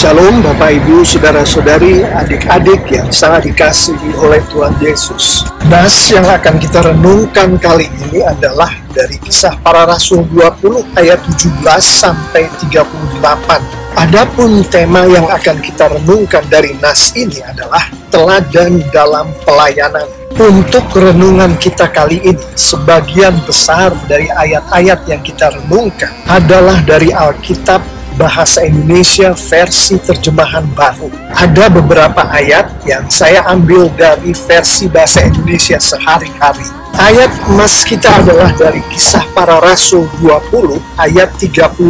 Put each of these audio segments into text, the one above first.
Shalom Bapak Ibu, Saudara-saudari, adik-adik yang sangat dikasihi oleh Tuhan Yesus. Nas yang akan kita renungkan kali ini adalah dari Kisah Para Rasul 20 ayat 17 sampai 38. Adapun tema yang akan kita renungkan dari Nas ini adalah teladan dalam pelayanan. Untuk renungan kita kali ini, sebagian besar dari ayat-ayat yang kita renungkan adalah dari Alkitab Bahasa Indonesia versi terjemahan baru. Ada beberapa ayat yang saya ambil dari versi Bahasa Indonesia sehari-hari. Ayat emas kita adalah dari Kisah Para Rasul 20 ayat 35.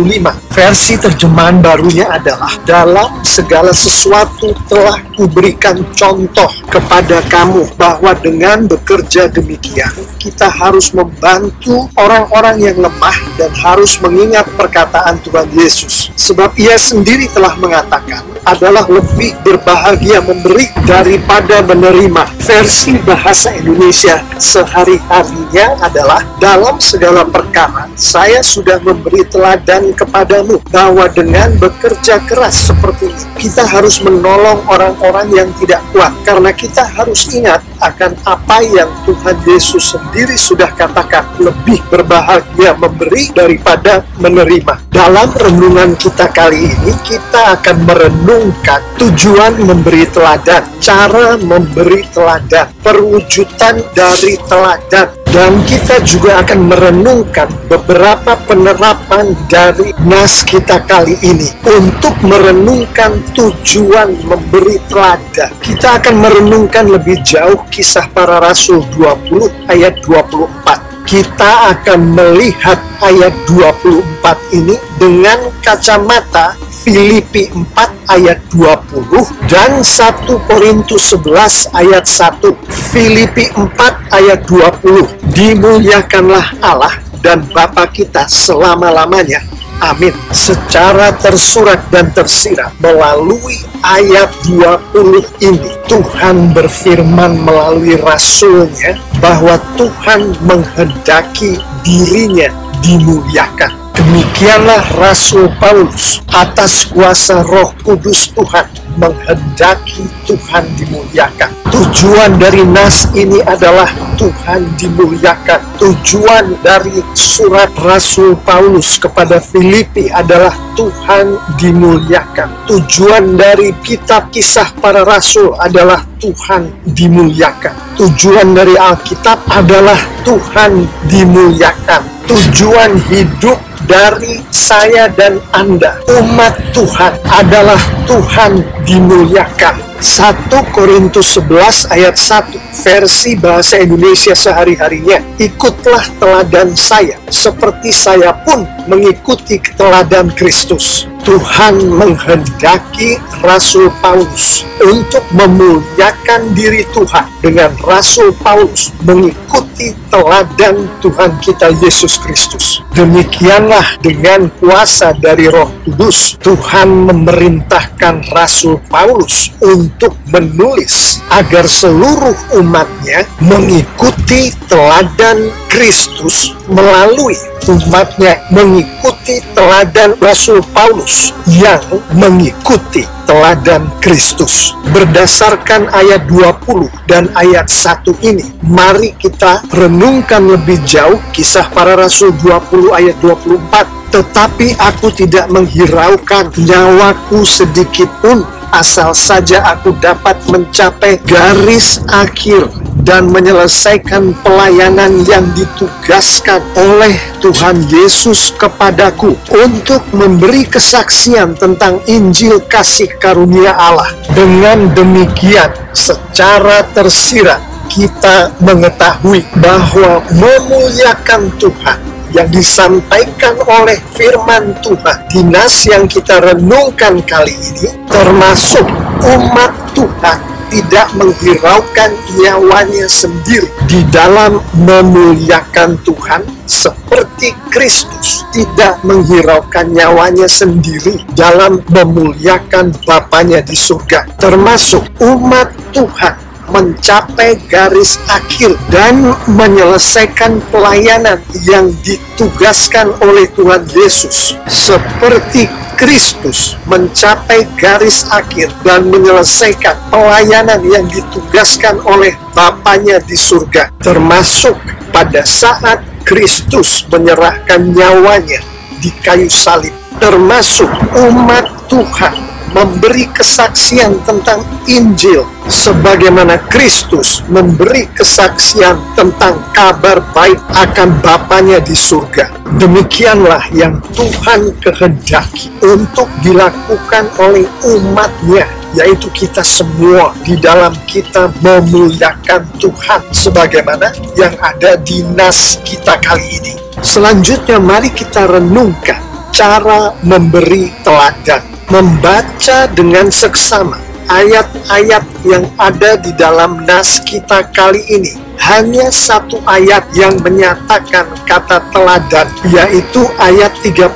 Versi terjemahan barunya adalah, dalam segala sesuatu telah kuberikan contoh kepada kamu bahwa dengan bekerja demikian kita harus membantu orang-orang yang lemah dan harus mengingat perkataan Tuhan Yesus. Sebab ia sendiri telah mengatakan, adalah lebih berbahagia memberi daripada menerima. Versi Bahasa Indonesia sehari-harinya adalah, dalam segala perkara saya sudah memberi teladan kepadamu bahwa dengan bekerja keras seperti ini kita harus menolong orang-orang yang tidak kuat, karena kita harus ingat akan apa yang Tuhan Yesus sendiri sudah katakan, lebih berbahagia memberi daripada menerima. Dalam renungan kita kali ini, kita akan merenungkan tujuan memberi teladan, cara memberi teladan, perwujudan dari teladan, dan kita juga akan merenungkan beberapa penerapan dari nas kita kali ini. Untuk merenungkan tujuan memberi teladan, kita akan merenungkan lebih jauh Kisah Para Rasul 20 ayat 24. Kita akan melihat ayat 24 ini dengan kacamata Filipi 4 ayat 20 dan 1 Korintus 11 ayat 1. Filipi 4 ayat 20. Dimuliakanlah Allah dan Bapa kita selama-lamanya. Amin. Secara tersurat dan tersirat melalui ayat 20 ini, Tuhan berfirman melalui rasulnya bahwa Tuhan menghendaki dirinya dimuliakan. Demikianlah Rasul Paulus atas kuasa Roh Kudus Tuhan menghendaki Tuhan dimuliakan. Tujuan dari nas ini adalah Tuhan dimuliakan. Tujuan dari surat Rasul Paulus kepada Filipi adalah Tuhan dimuliakan. Tujuan dari kitab Kisah Para Rasul adalah Tuhan dimuliakan. Tujuan dari Alkitab adalah Tuhan dimuliakan. Tujuan hidup dari saya dan Anda, umat Tuhan, adalah Tuhan dimuliakan. 1 Korintus 11 ayat 1 versi Bahasa Indonesia sehari-harinya, ikutlah teladan saya seperti saya pun mengikuti teladan Kristus. Tuhan menghendaki Rasul Paulus untuk memuliakan diri Tuhan dengan Rasul Paulus mengikuti teladan Tuhan kita Yesus Kristus. Demikianlah dengan kuasa dari Roh Kudus, Tuhan memerintahkan Rasul Paulus untuk menulis agar seluruh umatnya mengikuti teladan Kristus melalui umatnya mengikuti teladan Rasul Paulus yang mengikuti teladan Kristus. Berdasarkan ayat 20 dan ayat 1 ini, mari kita renungkan lebih jauh Kisah Para Rasul 20 ayat 24. Tetapi aku tidak menghiraukan nyawaku sedikit pun, asal saja aku dapat mencapai garis akhir dan menyelesaikan pelayanan yang ditugaskan oleh Tuhan Yesus kepadaku untuk memberi kesaksian tentang Injil kasih karunia Allah. Dengan demikian, secara tersirat kita mengetahui bahwa memuliakan Tuhan yang disampaikan oleh firman Tuhan di nas yang kita renungkan kali ini, termasuk umat Tuhan tidak menghiraukan nyawanya sendiri di dalam memuliakan Tuhan, seperti Kristus tidak menghiraukan nyawanya sendiri dalam memuliakan Bapanya di surga. Termasuk umat Tuhan mencapai garis akhir dan menyelesaikan pelayanan yang ditugaskan oleh Tuhan Yesus, seperti Kristus mencapai garis akhir dan menyelesaikan pelayanan yang ditugaskan oleh Bapanya di surga, termasuk pada saat Kristus menyerahkan nyawanya di kayu salib, termasuk umat Tuhan memberi kesaksian tentang Injil sebagaimana Kristus memberi kesaksian tentang kabar baik akan Bapanya di surga. Demikianlah yang Tuhan kehendaki untuk dilakukan oleh umatnya, yaitu kita semua, di dalam kita memuliakan Tuhan sebagaimana yang ada di nas kita kali ini. Selanjutnya mari kita renungkan cara memberi teladan. Membaca dengan seksama ayat-ayat yang ada di dalam nas kita kali ini. Hanya satu ayat yang menyatakan kata teladan, yaitu ayat 35.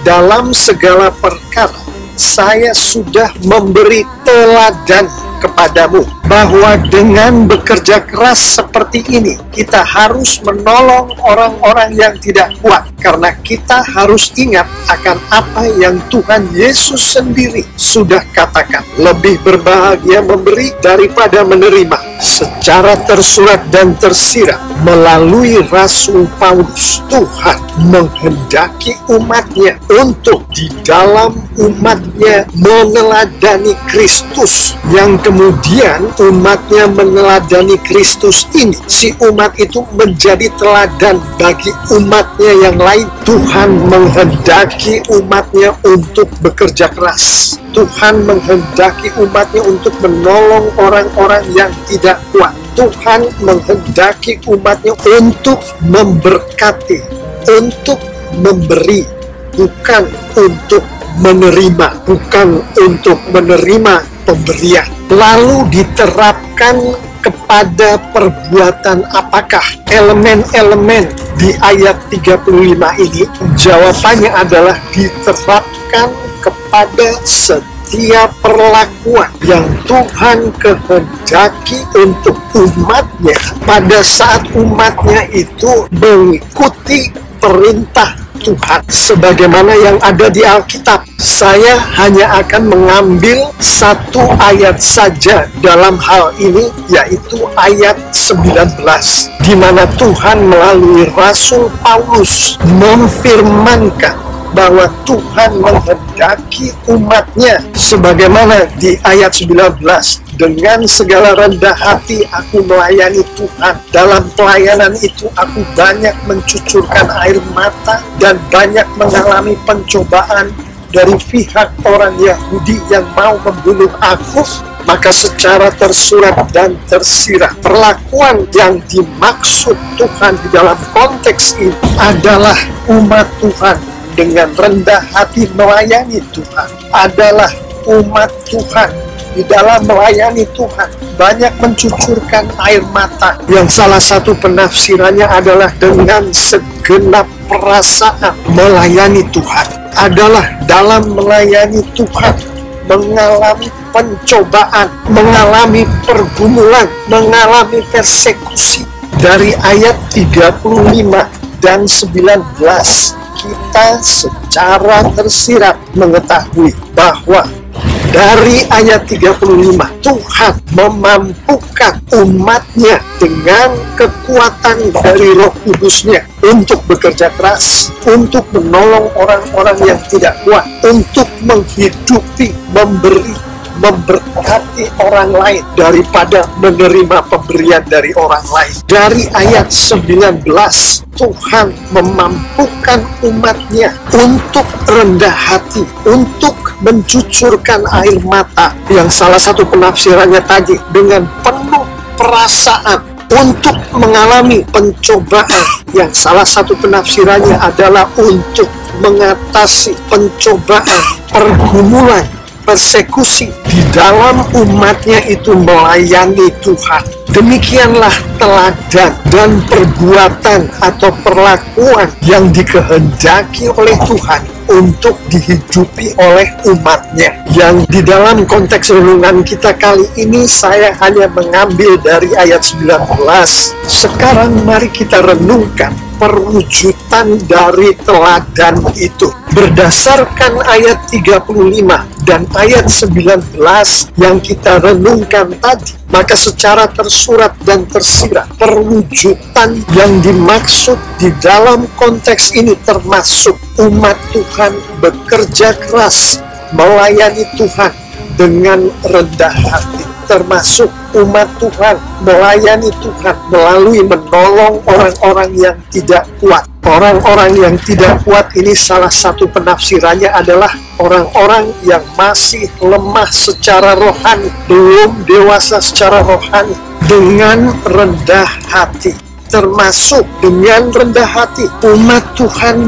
Dalam segala perkara saya sudah memberi teladan kepadamu, bahwa dengan bekerja keras seperti ini kita harus menolong orang-orang yang tidak kuat, karena kita harus ingat akan apa yang Tuhan Yesus sendiri sudah katakan, lebih berbahagia memberi daripada menerima. Secara tersurat dan tersirat melalui Rasul Paulus, Tuhan menghendaki umatnya untuk di dalam umatnya meneladani Kristus, yang kemudian umatnya meneladani Kristus ini, si umat itu menjadi teladan bagi umatnya yang lain. Tuhan menghendaki umatnya untuk bekerja keras. Tuhan menghendaki umatnya untuk menolong orang-orang yang tidak kuat. Tuhan menghendaki umatnya untuk memberkati, untuk memberi, bukan untuk menerima, bukan untuk menerima pemberian. Lalu diterapkan kepada perbuatan apakah elemen-elemen di ayat 35 ini? Jawabannya adalah diterapkan kepada setiap perlakuan yang Tuhan kehendaki untuk umatnya pada saat umatnya itu mengikuti perintah Tuhan sebagaimana yang ada di Alkitab. Saya hanya akan mengambil satu ayat saja dalam hal ini, yaitu ayat 19, di mana Tuhan melalui Rasul Paulus memfirmankan bahwa Tuhan menghendaki umatnya sebagaimana di ayat 19, dengan segala rendah hati aku melayani Tuhan. Dalam pelayanan itu aku banyak mencucurkan air mata dan banyak mengalami pencobaan dari pihak orang Yahudi yang mau membunuh aku. Maka secara tersurat dan tersirat, perlakuan yang dimaksud Tuhan di dalam konteks ini adalah umat Tuhan dengan rendah hati melayani Tuhan, adalah umat Tuhan di dalam melayani Tuhan banyak mencucurkan air mata, yang salah satu penafsirannya adalah dengan segenap perasaan melayani Tuhan, adalah dalam melayani Tuhan mengalami pencobaan, mengalami pergumulan, mengalami persekusi. Dari ayat 35 dan 19 kita secara tersirat mengetahui bahwa dari ayat 35 Tuhan memampukan umatnya dengan kekuatan dari Roh Kudus-Nya untuk bekerja keras, untuk menolong orang-orang yang tidak kuat, untuk menghidupi, memberi, memberkati orang lain daripada menerima pemberian dari orang lain. Dari ayat 19 Tuhan memampukan umatnya untuk rendah hati, untuk mencucurkan air mata, yang salah satu penafsirannya tadi dengan penuh perasaan, untuk mengalami pencobaan, yang salah satu penafsirannya adalah untuk mengatasi pencobaan, pergumulan, persekusi di dalam umatnya itu melayani Tuhan. Demikianlah teladan dan perbuatan atau perlakuan yang dikehendaki oleh Tuhan untuk dihidupi oleh umatnya. Yang di dalam konteks renungan kita kali ini saya hanya mengambil dari ayat 19. Sekarang mari kita renungkan perwujudan dari teladan itu. Berdasarkan ayat 35 dan ayat 19 yang kita renungkan tadi, maka secara tersurat dan tersirat, perwujudan yang dimaksud di dalam konteks ini termasuk umat Tuhan bekerja keras melayani Tuhan dengan rendah hati, termasuk umat Tuhan melayani Tuhan melalui menolong orang-orang yang tidak kuat. Orang-orang yang tidak kuat ini salah satu penafsirannya adalah orang-orang yang masih lemah secara rohani, belum dewasa secara rohani, dengan rendah hati. Termasuk dengan rendah hati, umat Tuhan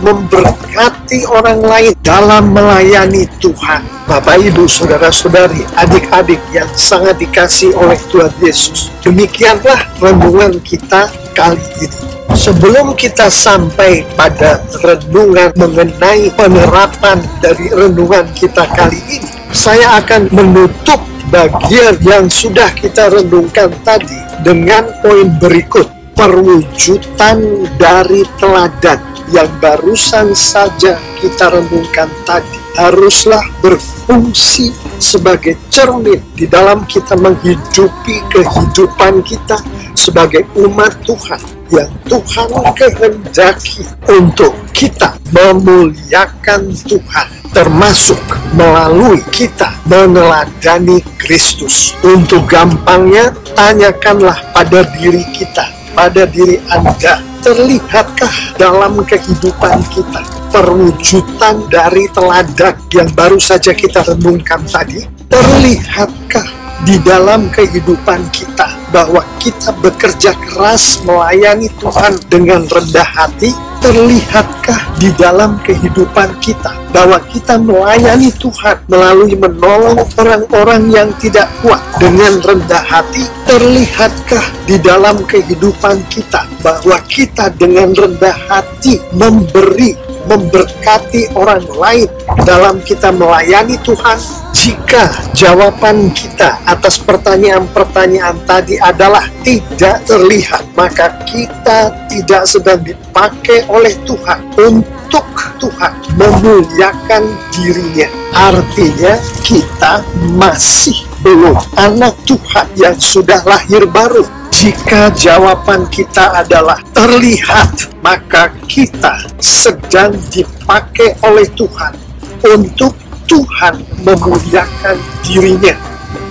memberkati orang lain dalam melayani Tuhan. Bapak, Ibu, Saudara-saudari, adik-adik yang sangat dikasihi oleh Tuhan Yesus, demikianlah renungan kita kali ini. Sebelum kita sampai pada renungan mengenai penerapan dari renungan kita kali ini, saya akan menutup bagian yang sudah kita renungkan tadi dengan poin berikut. Perwujudan dari teladan yang barusan saja kita renungkan tadi haruslah berfungsi sebagai cermin di dalam kita menghidupi kehidupan kita sebagai umat Tuhan yang Tuhan kehendaki untuk kita memuliakan Tuhan, termasuk melalui kita meneladani Kristus. Untuk gampangnya, tanyakanlah pada diri kita, pada diri Anda, terlihatkah dalam kehidupan kita perwujudan dari teladan yang baru saja kita renungkan tadi? Terlihatkah di dalam kehidupan kita bahwa kita bekerja keras melayani Tuhan dengan rendah hati? Terlihatkah di dalam kehidupan kita bahwa kita melayani Tuhan melalui menolong orang-orang yang tidak kuat dengan rendah hati? Terlihatkah di dalam kehidupan kita bahwa kita dengan rendah hati memberkati orang lain dalam kita melayani Tuhan? Jika jawaban kita atas pertanyaan-pertanyaan tadi adalah tidak terlihat, maka kita tidak sedang dipakai oleh Tuhan untuk Tuhan memuliakan dirinya. Artinya kita masih belum anak Tuhan yang sudah lahir baru. Jika jawaban kita adalah terlihat, maka kita sedang dipakai oleh Tuhan untuk Tuhan memuliakan dirinya.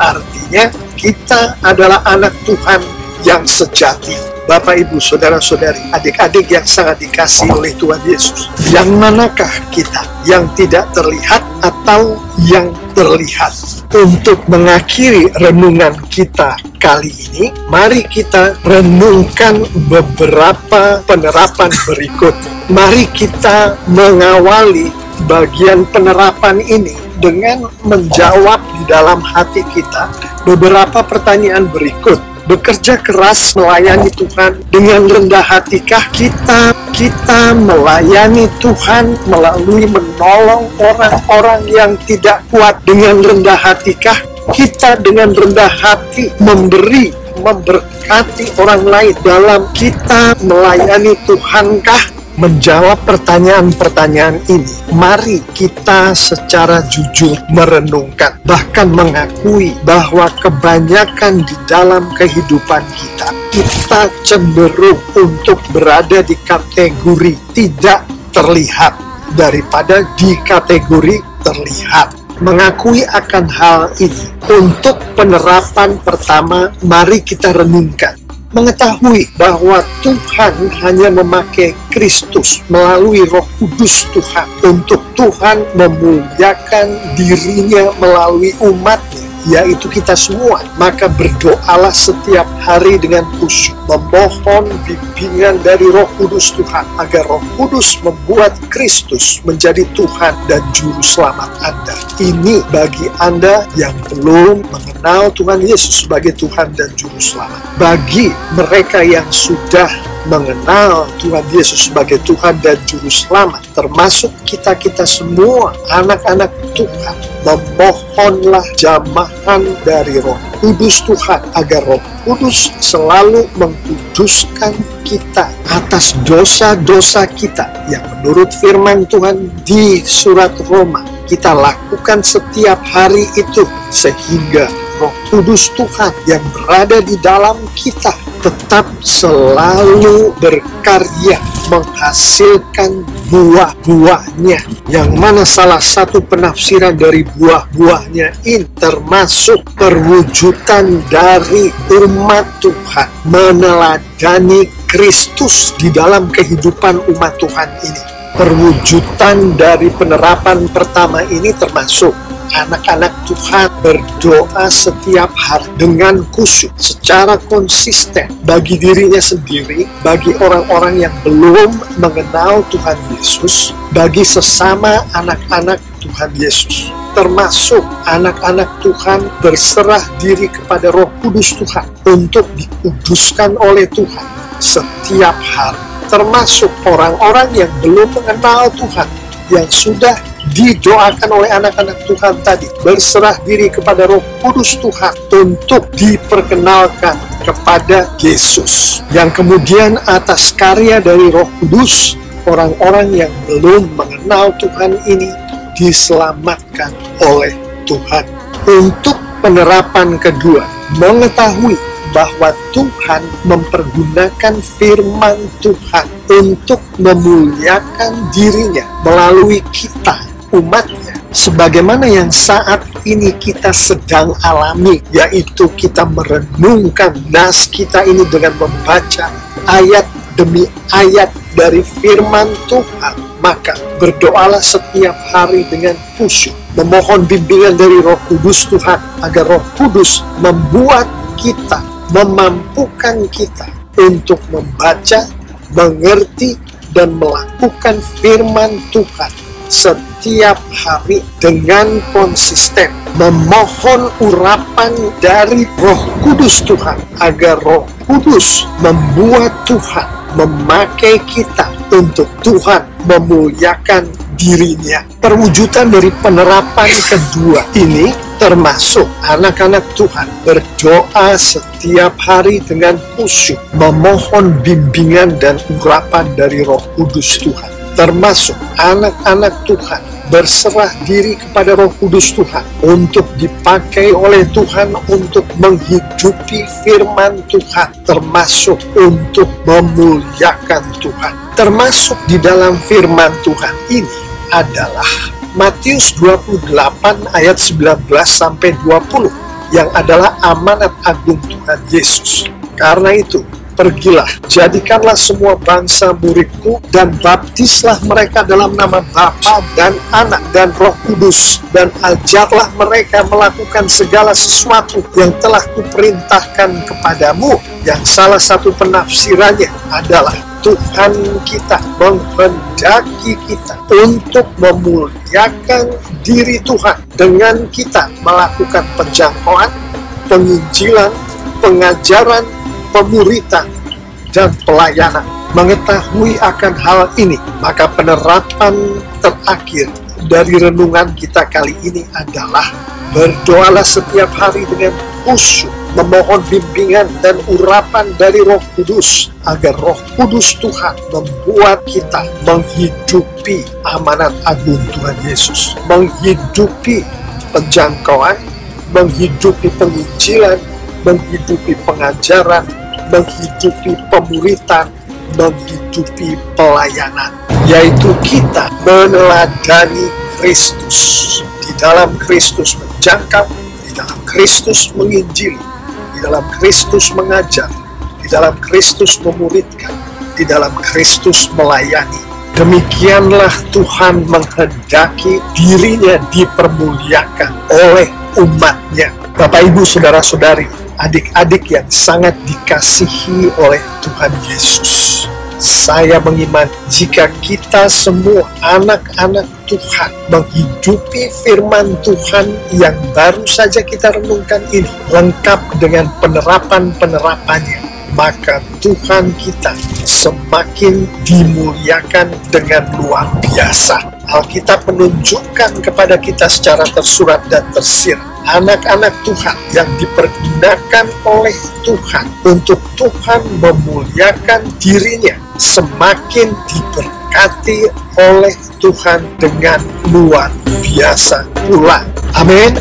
Artinya kita adalah anak Tuhan yang sejati. Bapak, Ibu, Saudara-saudari, adik-adik yang sangat dikasihi oleh Tuhan Yesus, yang manakah kita, yang tidak terlihat atau yang terlihat? Untuk mengakhiri renungan kita kali ini, mari kita renungkan beberapa penerapan berikut. Mari kita mengawali bagian penerapan ini dengan menjawab di dalam hati kita beberapa pertanyaan berikut. Bekerja keras melayani Tuhan dengan rendah hatikah kita melayani Tuhan melalui menolong orang-orang yang tidak kuat dengan rendah hatikah? Kita dengan rendah hati memberkati orang lain dalam kita melayani Tuhankah? Menjawab pertanyaan-pertanyaan ini, mari kita secara jujur merenungkan, bahkan mengakui bahwa kebanyakan di dalam kehidupan kita cenderung untuk berada di kategori tidak terlihat daripada di kategori terlihat. Mengakui akan hal ini, untuk penerapan pertama, mari kita renungkan. Mengetahui bahwa Tuhan hanya memakai Kristus melalui Roh Kudus Tuhan untuk Tuhan memuliakan dirinya melalui umatnya, yaitu kita semua. Maka berdoalah setiap hari dengan khusyuk, memohon bimbingan dari Roh Kudus Tuhan, agar Roh Kudus membuat Kristus menjadi Tuhan dan Juru Selamat Anda. Ini bagi Anda yang belum mengenal Tuhan Yesus sebagai Tuhan dan Juru Selamat. Bagi mereka yang sudah mengenal Tuhan Yesus sebagai Tuhan dan Juru Selamat, termasuk kita-kita semua anak-anak Tuhan, memohonlah jamahan dari Roh Kudus Tuhan agar Roh Kudus selalu mengkuduskan kita atas dosa-dosa kita yang menurut firman Tuhan di surat Roma kita lakukan setiap hari itu, sehingga Roh Kudus Tuhan yang berada di dalam kita tetap selalu berkarya menghasilkan buah-buahnya, yang mana salah satu penafsiran dari buah-buahnya ini termasuk perwujudan dari umat Tuhan meneladani Kristus di dalam kehidupan umat Tuhan ini. Perwujudan dari penerapan pertama ini termasuk anak-anak Tuhan berdoa setiap hari dengan khusyuk secara konsisten bagi dirinya sendiri, bagi orang-orang yang belum mengenal Tuhan Yesus, bagi sesama anak-anak Tuhan Yesus, termasuk anak-anak Tuhan berserah diri kepada Roh Kudus Tuhan untuk dikuduskan oleh Tuhan setiap hari, termasuk orang-orang yang belum mengenal Tuhan, yang sudah didoakan oleh anak-anak Tuhan tadi, berserah diri kepada Roh Kudus Tuhan untuk diperkenalkan kepada Yesus, yang kemudian atas karya dari Roh Kudus, orang-orang yang belum mengenal Tuhan ini diselamatkan oleh Tuhan. Untuk penerapan kedua, mengetahui bahwa Tuhan mempergunakan firman Tuhan untuk memuliakan dirinya melalui kita, umatnya, sebagaimana yang saat ini kita sedang alami, yaitu kita merenungkan nas kita ini dengan membaca ayat demi ayat dari firman Tuhan. Maka berdoalah setiap hari dengan khusyuk, memohon bimbingan dari Roh Kudus Tuhan agar Roh Kudus membuat kita, memampukan kita untuk membaca, mengerti, dan melakukan firman Tuhan setiap hari dengan konsisten, memohon urapan dari Roh Kudus Tuhan agar Roh Kudus membuat Tuhan memakai kita untuk Tuhan memuliakan dirinya. Perwujudan dari penerapan kedua ini termasuk anak-anak Tuhan berdoa setiap hari dengan khusyuk, memohon bimbingan dan urapan dari Roh Kudus Tuhan, termasuk anak-anak Tuhan berserah diri kepada Roh Kudus Tuhan untuk dipakai oleh Tuhan untuk menghidupi firman Tuhan, termasuk untuk memuliakan Tuhan. Termasuk di dalam firman Tuhan ini adalah Matius 28 ayat 19 sampai 20 yang adalah amanat agung Tuhan Yesus. Karena itu, pergilah, jadikanlah semua bangsa muridku dan baptislah mereka dalam nama Bapa dan Anak dan Roh Kudus, dan ajarlah mereka melakukan segala sesuatu yang telah kuperintahkan kepadamu. Yang salah satu penafsirannya adalah Tuhan kita menghendaki kita untuk memuliakan diri Tuhan dengan kita melakukan penjangkauan, penginjilan, pengajaran, pemuritan, dan pelayanan. Mengetahui akan hal ini, maka penerapan terakhir dari renungan kita kali ini adalah berdoalah setiap hari dengan khusyuk, memohon bimbingan dan urapan dari Roh Kudus agar Roh Kudus Tuhan membuat kita menghidupi amanat agung Tuhan Yesus, menghidupi penjangkauan, menghidupi penginjilan, menghidupi pengajaran, menghidupi pemuritan, menghidupi pelayanan, yaitu kita meneladani Kristus, di dalam Kristus menjangkau, di dalam Kristus menginjili, di dalam Kristus mengajar, di dalam Kristus memuridkan, di dalam Kristus melayani. Demikianlah Tuhan menghendaki dirinya dipermuliakan oleh umatnya. Bapak, Ibu, Saudara-saudari, adik-adik yang sangat dikasihi oleh Tuhan Yesus, saya mengimani jika kita semua anak-anak Tuhan menghidupi firman Tuhan yang baru saja kita renungkan ini, lengkap dengan penerapan-penerapannya, maka Tuhan kita semakin dimuliakan dengan luar biasa. Alkitab menunjukkan kepada kita secara tersurat dan tersirat, anak-anak Tuhan yang dipergunakan oleh Tuhan untuk Tuhan memuliakan dirinya semakin diberkati oleh Tuhan dengan luar biasa pula. Amin.